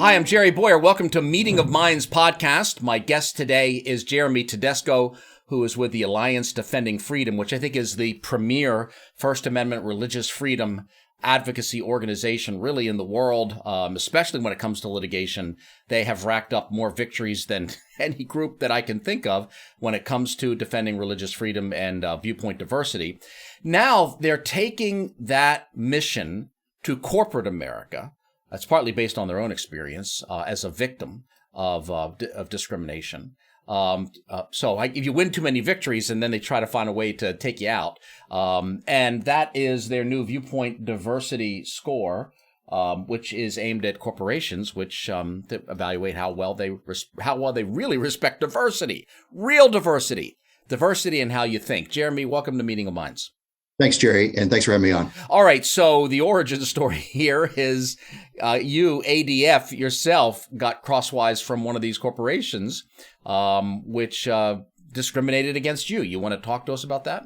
Hi, I'm Jerry Bowyer. Welcome to Meeting of Minds podcast. My guest today is Jeremy Tedesco, who is with the Alliance Defending Freedom, which I think is the premier First Amendment religious freedom advocacy organization really in the world, especially when it comes to litigation. They have racked up more victories than any group that I can think of when it comes to defending religious freedom and viewpoint diversity. Now they're taking that mission to corporate America. That's partly based on their own experience as a victim of discrimination. So if you win too many victories, and then they try to find a way to take you out. And that is their new Viewpoint Diversity Score, which is aimed at corporations, which to evaluate how well they really respect diversity, real diversity and how you think. Jeremy, welcome to Meeting of Minds. Thanks, Jerry, and thanks for having me on. All right, so the origin story here is you, ADF, yourself got crosswise from one of these corporations, which discriminated against you. You want to talk to us about that?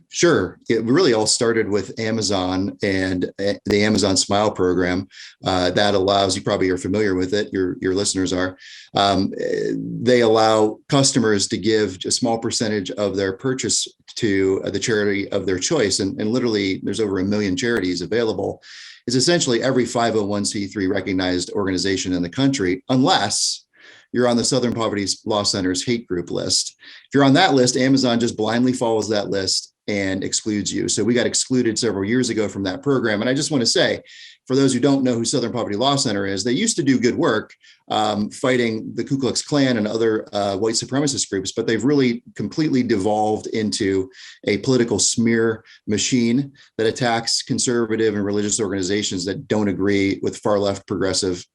Sure. It really all started with Amazon and the Amazon Smile program that allows, you probably are familiar with it, your listeners are, they allow customers to give a small percentage of their purchase to the charity of their choice. And literally, there's over 1 million charities available. It's essentially every 501c3 recognized organization in the country, unless you're on the Southern Poverty Law Center's hate group list. If you're on that list, Amazon just blindly follows that list and excludes you. So we got excluded several years ago from that program. And I just want to say, for those who don't know who Southern Poverty Law Center is, they used to do good work fighting the Ku Klux Klan and other white supremacist groups, but they've really completely devolved into a political smear machine that attacks conservative and religious organizations that don't agree with far left progressive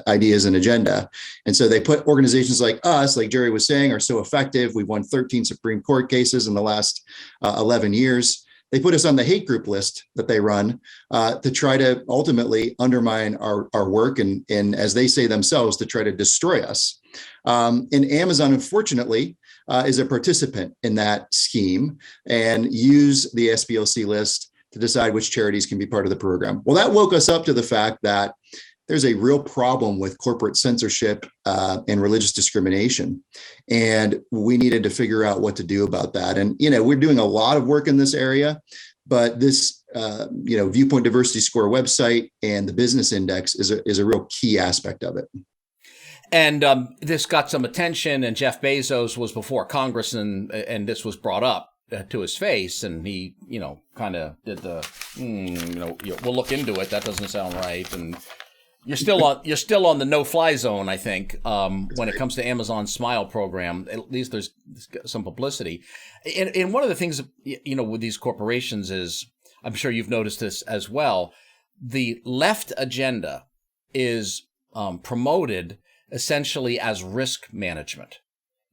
ideas and agenda. And so they put organizations like us, like Jerry was saying, are so effective. We've won 13 Supreme Court cases in the last 11 years. They put us on the hate group list that they run to try to ultimately undermine our work and as they say themselves, to try to destroy us. And Amazon, unfortunately, is a participant in that scheme and use the SPLC list to decide which charities can be part of the program. Well, that woke us up to the fact that there's a real problem with corporate censorship and religious discrimination. And we needed to figure out what to do about that. And, we're doing a lot of work in this area, but this, Viewpoint Diversity Score website and the business index is a real key aspect of it. And this got some attention, and Jeff Bezos was before Congress, and this was brought up to his face, and he, kind of did the, we'll look into it. That doesn't sound right. And you're still on the no-fly zone, I think, when it comes to Amazon's Smile program. At least there's some publicity. And one of the things, with these corporations is, I'm sure you've noticed this as well, the left agenda is promoted essentially as risk management,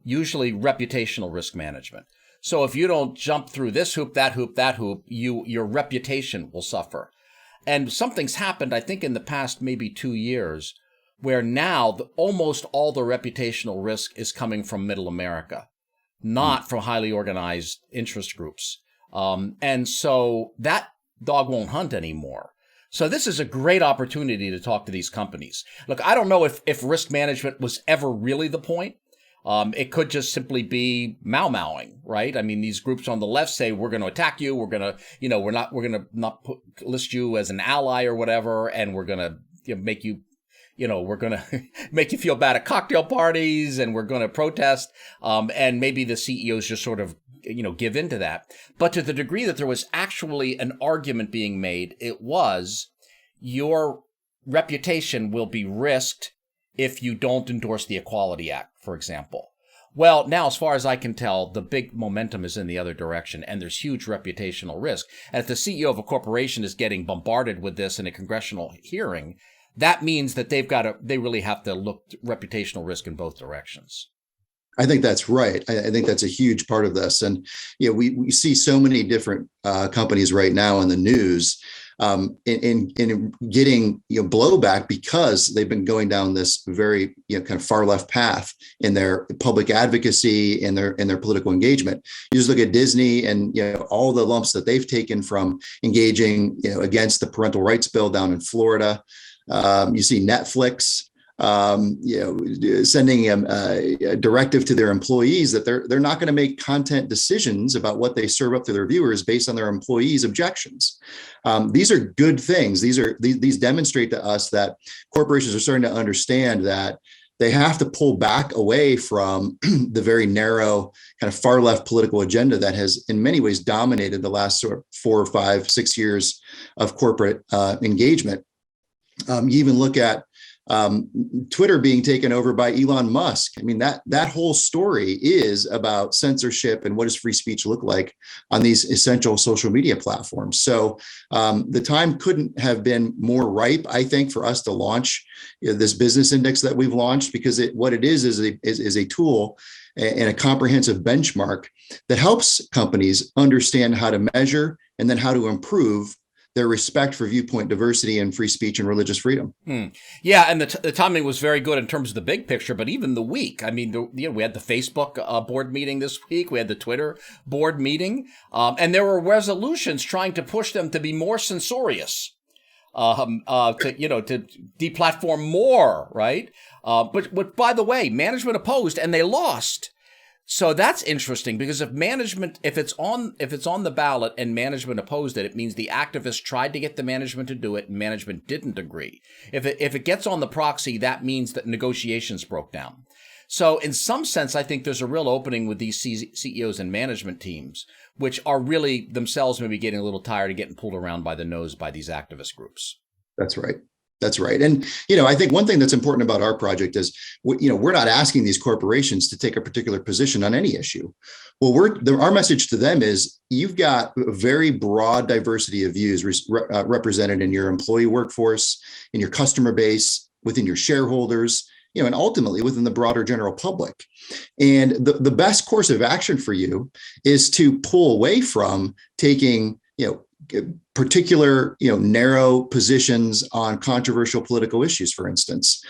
usually reputational risk management. So if you don't jump through this hoop, that hoop, your reputation will suffer. And something's happened, I think, in the past maybe 2 years, where now almost all the reputational risk is coming from middle America, not from highly organized interest groups. And so that dog won't hunt anymore. So this is a great opportunity to talk to these companies. Look, I don't know if risk management was ever really the point. It could just simply be mau-mauing, right? I mean, these groups on the left say, we're going to attack you. We're going to, we're going to list you as an ally or whatever. And we're going to make you, we're going to make you feel bad at cocktail parties, and we're going to protest. And maybe the CEOs just sort of, give into that. But to the degree that there was actually an argument being made, it was your reputation will be risked if you don't endorse the Equality Act, for example. Well, now, as far as I can tell, the big momentum is in the other direction, and there's huge reputational risk. And if the CEO of a corporation is getting bombarded with this in a congressional hearing, that means that they really have to look reputational risk in both directions. I think that's right. I think that's a huge part of this. And, we see so many different companies right now in the news in getting blowback because they've been going down this very kind of far left path in their public advocacy and their political engagement. You just look at Disney and all the lumps that they've taken from engaging against the parental rights bill down in Florida. You see Netflix, sending a directive to their employees that they're not going to make content decisions about what they serve up to their viewers based on their employees' objections. These are good things. These demonstrate to us that corporations are starting to understand that they have to pull back away from the very narrow kind of far left political agenda that has in many ways dominated the last sort of 4, 5, 6 years of corporate engagement. You even look at Twitter being taken over by Elon Musk. I mean, that whole story is about censorship and what does free speech look like on these essential social media platforms. So the time couldn't have been more ripe, I think, for us to launch this business index that we've launched, because what it is a tool and a comprehensive benchmark that helps companies understand how to measure and then how to improve their respect for viewpoint diversity and free speech and religious freedom. Yeah, and the timing was very good in terms of the big picture, but even the week. I mean, we had the Facebook board meeting this week. We had the Twitter board meeting, and there were resolutions trying to push them to be more censorious, to deplatform more, right? But by the way, management opposed, and they lost. So that's interesting, because if it's on the ballot and management opposed it, it means the activists tried to get the management to do it and management didn't agree. If it gets on the proxy, that means that negotiations broke down. So in some sense, I think there's a real opening with these CEOs and management teams, which are really themselves maybe getting a little tired of getting pulled around by the nose by these activist groups. That's right. That's right. And, I think one thing that's important about our project is, we're not asking these corporations to take a particular position on any issue. Well, our message to them is you've got a very broad diversity of views represented in your employee workforce, in your customer base, within your shareholders, and ultimately within the broader general public. And the best course of action for you is to pull away from taking, particular, narrow positions on controversial political issues, for instance.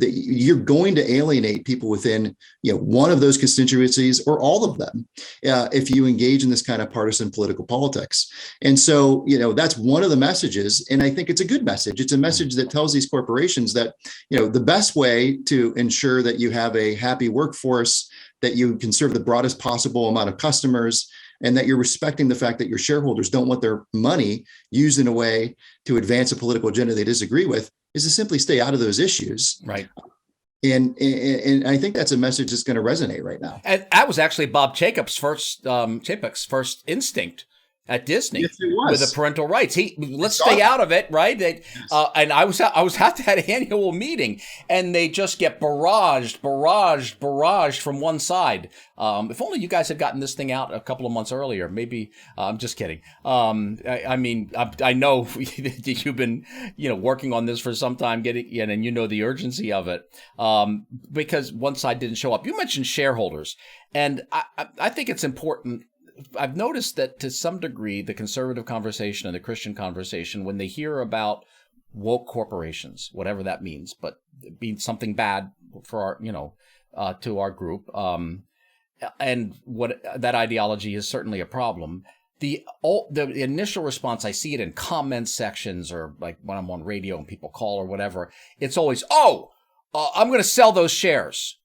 You're going to alienate people within, one of those constituencies or all of them if you engage in this kind of partisan political politics. And so, that's one of the messages. And I think it's a good message. It's a message that tells these corporations that, the best way to ensure that you have a happy workforce, that you can serve the broadest possible amount of customers, and that you're respecting the fact that your shareholders don't want their money used in a way to advance a political agenda they disagree with, is to simply stay out of those issues. Right. And I think that's a message that's going to resonate right now. And that was actually Bob Chapek's first instinct at Disney. Yes, it was. With the parental rights. Let's stay out of it, right? Yes. And I was at that annual meeting, and they just get barraged from one side. If only you guys had gotten this thing out a couple of months earlier, maybe. I'm just kidding. I know that you've been, working on this for some time, and the urgency of it, because one side didn't show up. You mentioned shareholders, and I think it's important. I've noticed that to some degree, the conservative conversation and the Christian conversation, when they hear about woke corporations, whatever that means, but it means something bad for our, to our group, and what that ideology is certainly a problem. The initial response, I see it in comment sections or like when I'm on radio and people call or whatever, it's always, I'm going to sell those shares.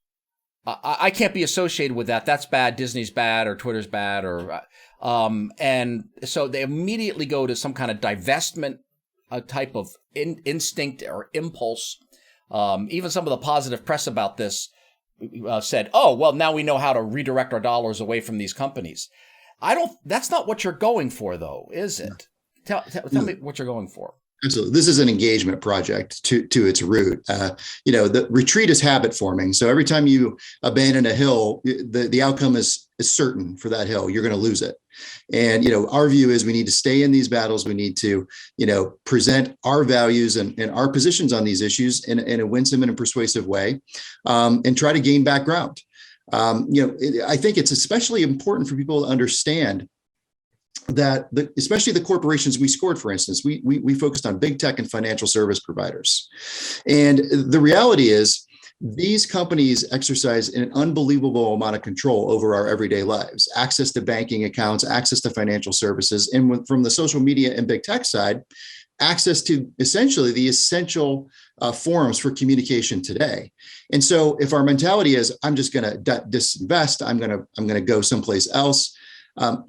I can't be associated with that. That's bad. Disney's bad, or Twitter's bad, and so they immediately go to some kind of divestment type of instinct or impulse. Even some of the positive press about this said, now we know how to redirect our dollars away from these companies. That's not what you're going for, though, is it? Tell me what you're going for. Absolutely. This is an engagement project to its root. The retreat is habit forming. So every time you abandon a hill, the outcome is certain for that hill. You're going to lose it. And, our view is we need to stay in these battles. We need to, present our values and our positions on these issues in a winsome and a persuasive way, and try to gain back ground. I think it's especially important for people to understand that especially the corporations we scored, for instance, we focused on big tech and financial service providers. And the reality is these companies exercise an unbelievable amount of control over our everyday lives, access to banking accounts, access to financial services. And from the social media and big tech side, access to essentially the essential forums for communication today. And so if our mentality is, I'm just going to disinvest, I'm going to go someplace else,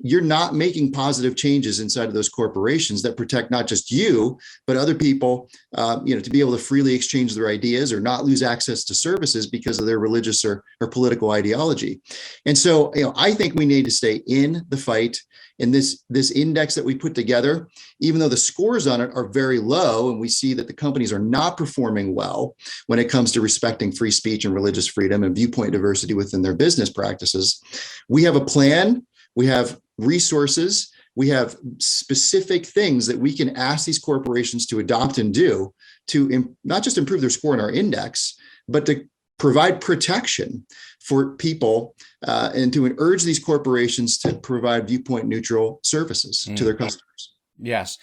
you're not making positive changes inside of those corporations that protect not just you, but other people, to be able to freely exchange their ideas or not lose access to services because of their religious or political ideology. And so, I think we need to stay in the fight. And this index that we put together, even though the scores on it are very low, and we see that the companies are not performing well when it comes to respecting free speech and religious freedom and viewpoint diversity within their business practices, we have a plan. We have resources, we have specific things that we can ask these corporations to adopt and do to not just improve their score in our index, but to provide protection for people and to urge these corporations to provide viewpoint neutral services to their customers. Yes.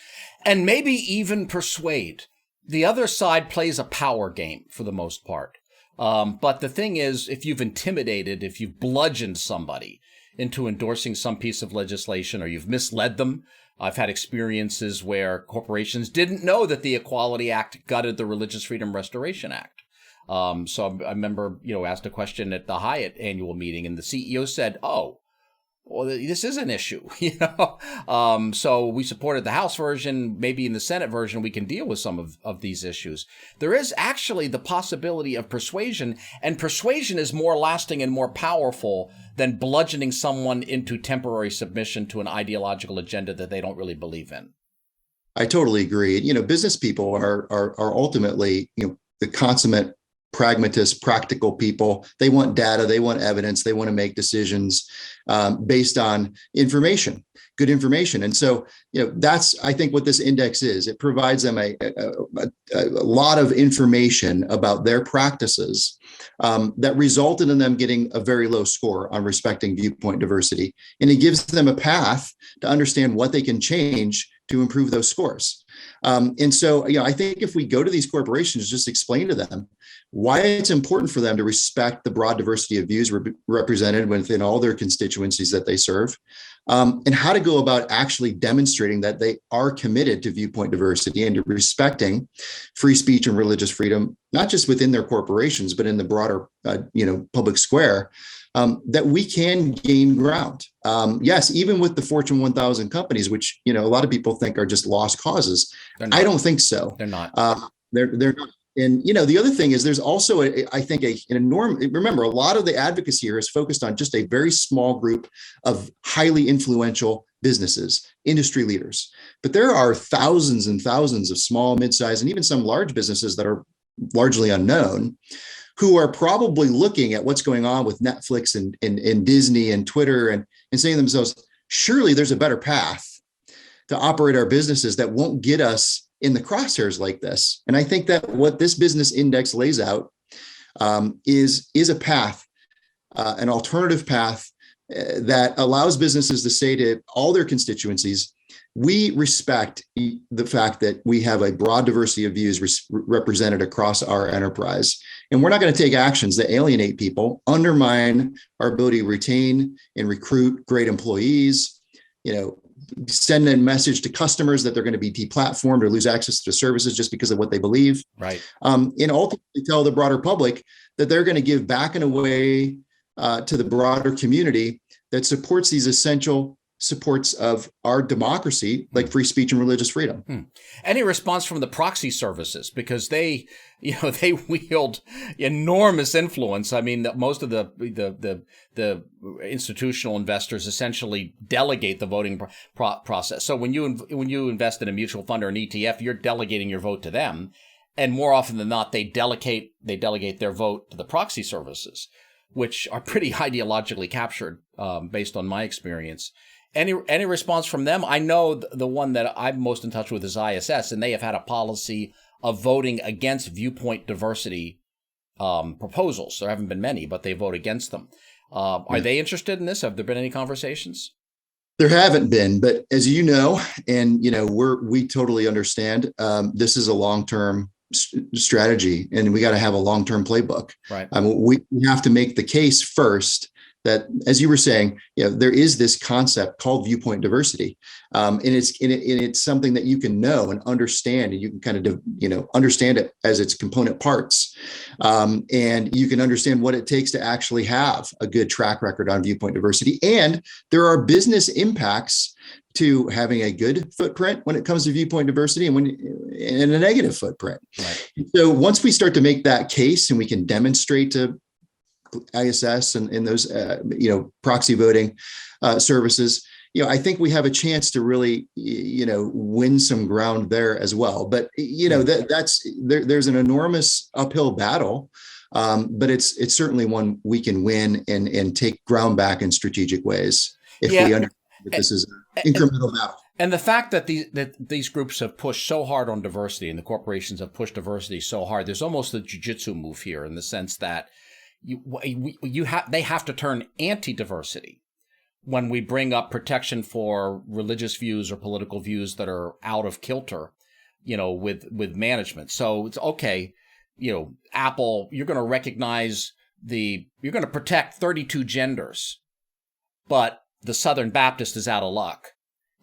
And maybe even persuade. The other side plays a power game for the most part. But the thing is, if you've intimidated, if you've bludgeoned somebody into endorsing some piece of legislation, or you've misled them. I've had experiences where corporations didn't know that the Equality Act gutted the Religious Freedom Restoration Act. So I remember, asked a question at the Hyatt annual meeting, and the CEO said, "Oh, well, this is an issue," So we supported the House version. Maybe in the Senate version, we can deal with some of these issues. There is actually the possibility of persuasion, and persuasion is more lasting and more powerful than bludgeoning someone into temporary submission to an ideological agenda that they don't really believe in. I totally agree. Business people are ultimately, the consummate pragmatist, practical people. They want data, they want evidence, they want to make decisions based on information, good information. And so, that's, I think, what this index is. It provides them a lot of information about their practices that resulted in them getting a very low score on respecting viewpoint diversity. And it gives them a path to understand what they can change to improve those scores. And so, I think if we go to these corporations, just explain to them why it's important for them to respect the broad diversity of views represented within all their constituencies that they serve, and how to go about actually demonstrating that they are committed to viewpoint diversity and to respecting free speech and religious freedom, not just within their corporations, but in the broader, public square, that we can gain ground. Yes, even with the Fortune 1000 companies, which, a lot of people think are just lost causes. I don't think so. They're not. They're not. And, the other thing is there's also, I think, an enormous, remember, a lot of the advocacy here is focused on just a very small group of highly influential businesses, industry leaders. But there are thousands and thousands of small, mid-sized, and even some large businesses that are largely unknown, who are probably looking at what's going on with Netflix and Disney and Twitter and saying to themselves, surely there's a better path to operate our businesses that won't get us in the crosshairs like this. And I think that what this business index lays out is a path, an alternative path that allows businesses to say to all their constituencies, we respect the fact that we have a broad diversity of views represented across our enterprise. And we're not going to take actions that alienate people, undermine our ability to retain and recruit great employees, send a message to customers that they're going to be deplatformed or lose access to services just because of what they believe. Right. And ultimately tell the broader public that they're going to give back in a way to the broader community that supports these essential supports of our democracy, like free speech and religious freedom. Any response from the proxy services? Because they wield enormous influence. I mean, most of the institutional investors essentially delegate the voting process. So when you invest in a mutual fund or an ETF, you're delegating your vote to them, and more often than not, they delegate their vote to the proxy services, which are pretty ideologically captured, based on my experience. Any response from them? I know the one that I'm most in touch with is ISS, and they have had a policy of voting against viewpoint diversity proposals. There haven't been many, but they vote against them. Are they interested in this? Have there been any conversations? There haven't been, but as you know, and we totally understand, this is a long-term strategy, and we got to have a long-term playbook. Right. We have to make the case first that, as you were saying, there is this concept called viewpoint diversity, and it's something that you can know and understand, and you can kind of understand it as its component parts, and you can understand what it takes to actually have a good track record on viewpoint diversity. And there are business impacts to having a good footprint when it comes to viewpoint diversity, and a negative footprint. Right. So once we start to make that case and we can demonstrate to ISS and those proxy voting services, I think we have a chance to really win some ground there as well. But there's an enormous uphill battle, but it's certainly one we can win and take ground back in strategic ways if we understand that this is an incremental battle. And the fact that these groups have pushed so hard on diversity, and the corporations have pushed diversity so hard, there's almost a jujitsu move here in the sense that they have to turn anti-diversity when we bring up protection for religious views or political views that are out of kilter, with management. So it's okay, Apple, you're going to recognize you're going to protect 32 genders, but the Southern Baptist is out of luck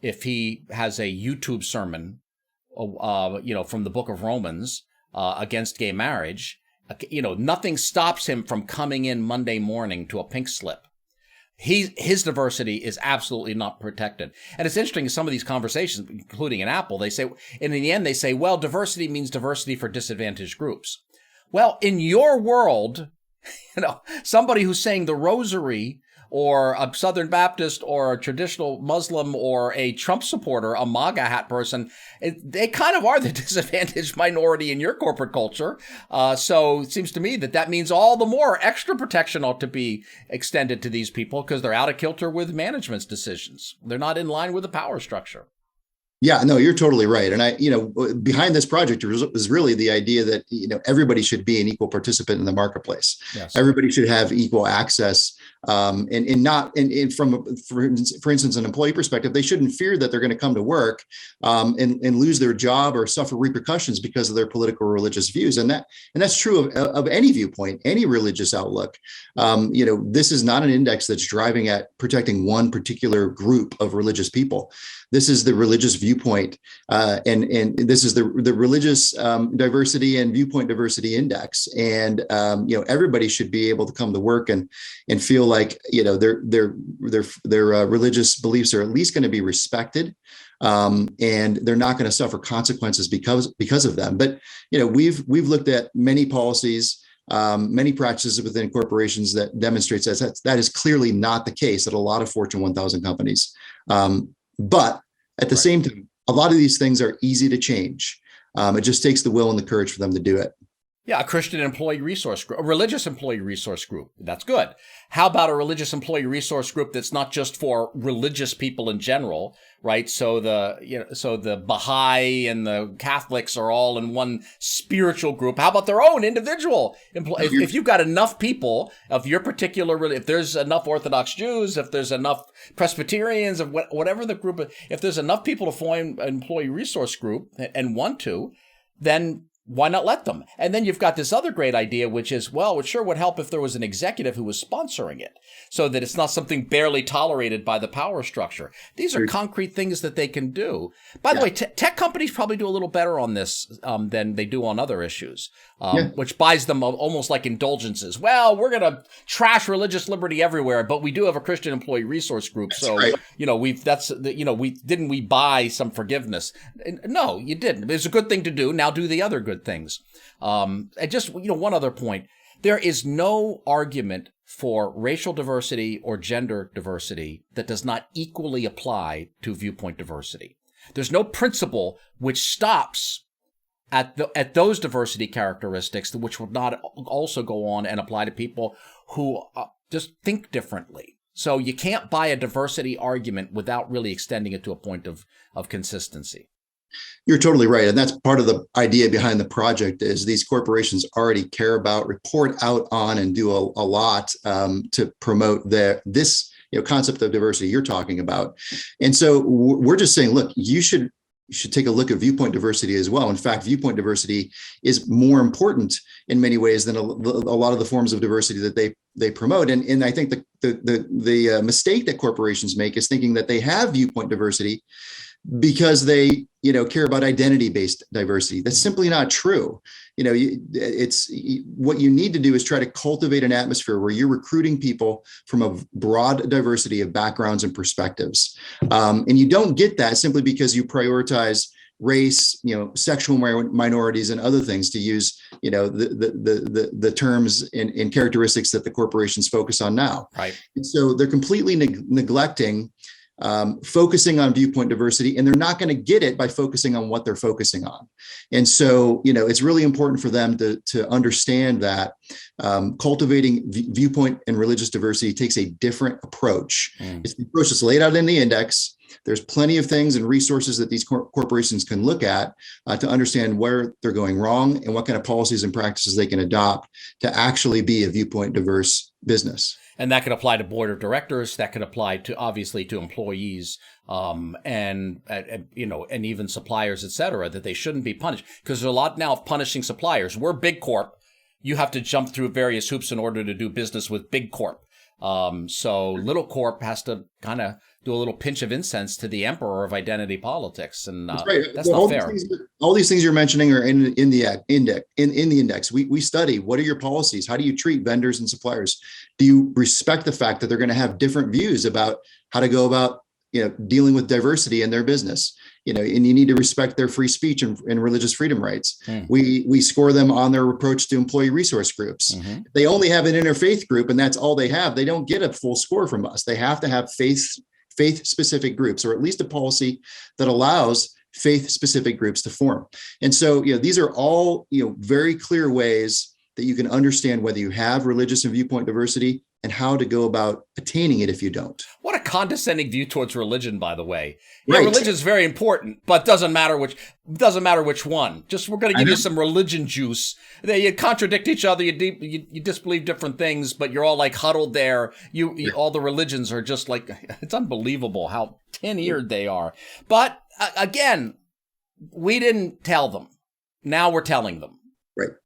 if he has a YouTube sermon, from the book of Romans against gay marriage. Nothing stops him from coming in Monday morning to a pink slip. His diversity is absolutely not protected. And it's interesting in some of these conversations, including in Apple, they say, and in the end, they say, well, diversity means diversity for disadvantaged groups. Well, in your world, somebody who's saying the rosary, or a Southern Baptist, or a traditional Muslim, or a Trump supporter, a MAGA hat person, they kind of are the disadvantaged minority in your corporate culture. So it seems to me that means all the more extra protection ought to be extended to these people because they're out of kilter with management's decisions. They're not in line with the power structure. Yeah, no, you're totally right. And behind this project was really the idea that, everybody should be an equal participant in the marketplace. Yes. Everybody should have equal access. For instance, an employee perspective, they shouldn't fear that they're going to come to work and lose their job or suffer repercussions because of their political or religious views. And that's true of any viewpoint, any religious outlook. This is not an index that's driving at protecting one particular group of religious people. This is the religious viewpoint, and this is the religious diversity and viewpoint diversity index. And everybody should be able to come to work and feel like their religious beliefs are at least going to be respected, and they're not going to suffer consequences because of them. But we've looked at many policies, many practices within corporations that demonstrates that is clearly not the case at a lot of Fortune 1000 companies. But at the same time, a lot of these things are easy to change. It just takes the will and the courage for them to do it. Yeah, a Christian employee resource group, a religious employee resource group. That's good. How about a religious employee resource group that's not just for religious people in general, right? So the Baha'i and the Catholics are all in one spiritual group. How about their own individual employee? If you've got enough people of your particular, if there's enough Orthodox Jews, if there's enough Presbyterians, of whatever the group, if there's enough people to form an employee resource group and want to, then why not let them? And then you've got this other great idea, which is, well, it sure would help if there was an executive who was sponsoring it so that it's not something barely tolerated by the power structure. These are concrete things that they can do. By the way, tech companies probably do a little better on this than they do on other issues, which buys them almost like indulgences. Well, we're going to trash religious liberty everywhere, but we do have a Christian employee resource group. That's so, right. We buy some forgiveness? No, you didn't. It's a good thing to do. Now do the other good things. And just, one other point, there is no argument for racial diversity or gender diversity that does not equally apply to viewpoint diversity. There's no principle which stops at those diversity characteristics, which would not also go on and apply to people who just think differently. So you can't buy a diversity argument without really extending it to a point of consistency. You're totally right. And that's part of the idea behind the project is these corporations already care about, report out on, and do a lot to promote this concept of diversity you're talking about. And so we're just saying, look, you should you should take a look at viewpoint diversity as well. In fact, viewpoint diversity is more important in many ways than a lot of the forms of diversity that they promote. And I think the mistake that corporations make is thinking that they have viewpoint diversity because they, care about identity-based diversity. That's simply not true. It's what you need to do is try to cultivate an atmosphere where you're recruiting people from a broad diversity of backgrounds and perspectives. And you don't get that simply because you prioritize race, sexual minorities and other things, to use, the terms and characteristics that the corporations focus on now. Right. And so they're completely neglecting focusing on viewpoint diversity, and they're not going to get it by focusing on what they're focusing on. And so, it's really important for them to understand that cultivating viewpoint and religious diversity takes a different approach. It's the approach that's laid out in the index. There's plenty of things and resources that these corporations can look at to understand where they're going wrong and what kind of policies and practices they can adopt to actually be a viewpoint diverse business. And that could apply to board of directors. That could apply to, obviously, to employees, and even suppliers, et cetera, that they shouldn't be punished, because there's a lot now of punishing suppliers. We're big corp. You have to jump through various hoops in order to do business with big corp. So little corp has to kind of do a little pinch of incense to the emperor of identity politics, and that's right. That's not fair. All these things you're mentioning are in the index. We study, what are your policies? How do you treat vendors and suppliers? Do you respect the fact that they're going to have different views about how to go about dealing with diversity in their business? And you need to respect their free speech and religious freedom rights. We score them on their approach to employee resource groups. If they only have an interfaith group and that's all they have, they don't get a full score from us. They have to have faith-specific groups, or at least a policy that allows faith-specific groups to form. And so, these are all, very clear ways that you can understand whether you have religious and viewpoint diversity and how to go about attaining it if you don't. What a condescending view towards religion, by the way. Right. Religion is very important, but doesn't matter which one. Just, we're going to give you some religion juice. You contradict each other. You disbelieve different things, but you're all like huddled there. All the religions are just like, it's unbelievable how tin-eared they are. But again, we didn't tell them. Now we're telling them.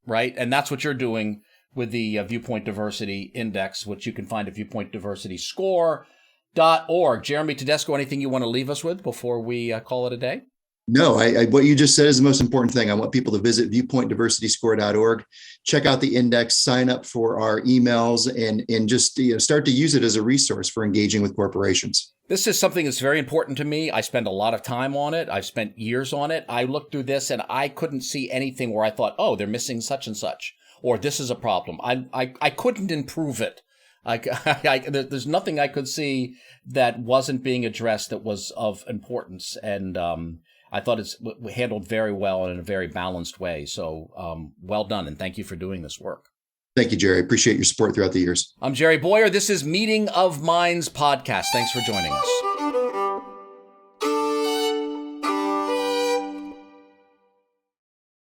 Right. And that's what you're doing with the Viewpoint Diversity Index, which you can find at viewpointdiversityscore.org. Jeremy Tedesco, anything you want to leave us with before we call it a day? No, what you just said is the most important thing. I want people to visit viewpointdiversityscore.org, check out the index, sign up for our emails, and just start to use it as a resource for engaging with corporations. This is something that's very important to me. I spend a lot of time on it. I've spent years on it. I looked through this and I couldn't see anything where I thought, oh, they're missing such and such, or this is a problem. I couldn't improve it. There's nothing I could see that wasn't being addressed that was of importance. And I thought it's handled very well and in a very balanced way. So well done. And thank you for doing this work. Thank you, Jerry. I appreciate your support throughout the years. I'm Jerry Bowyer. This is Meeting of Minds podcast. Thanks for joining us.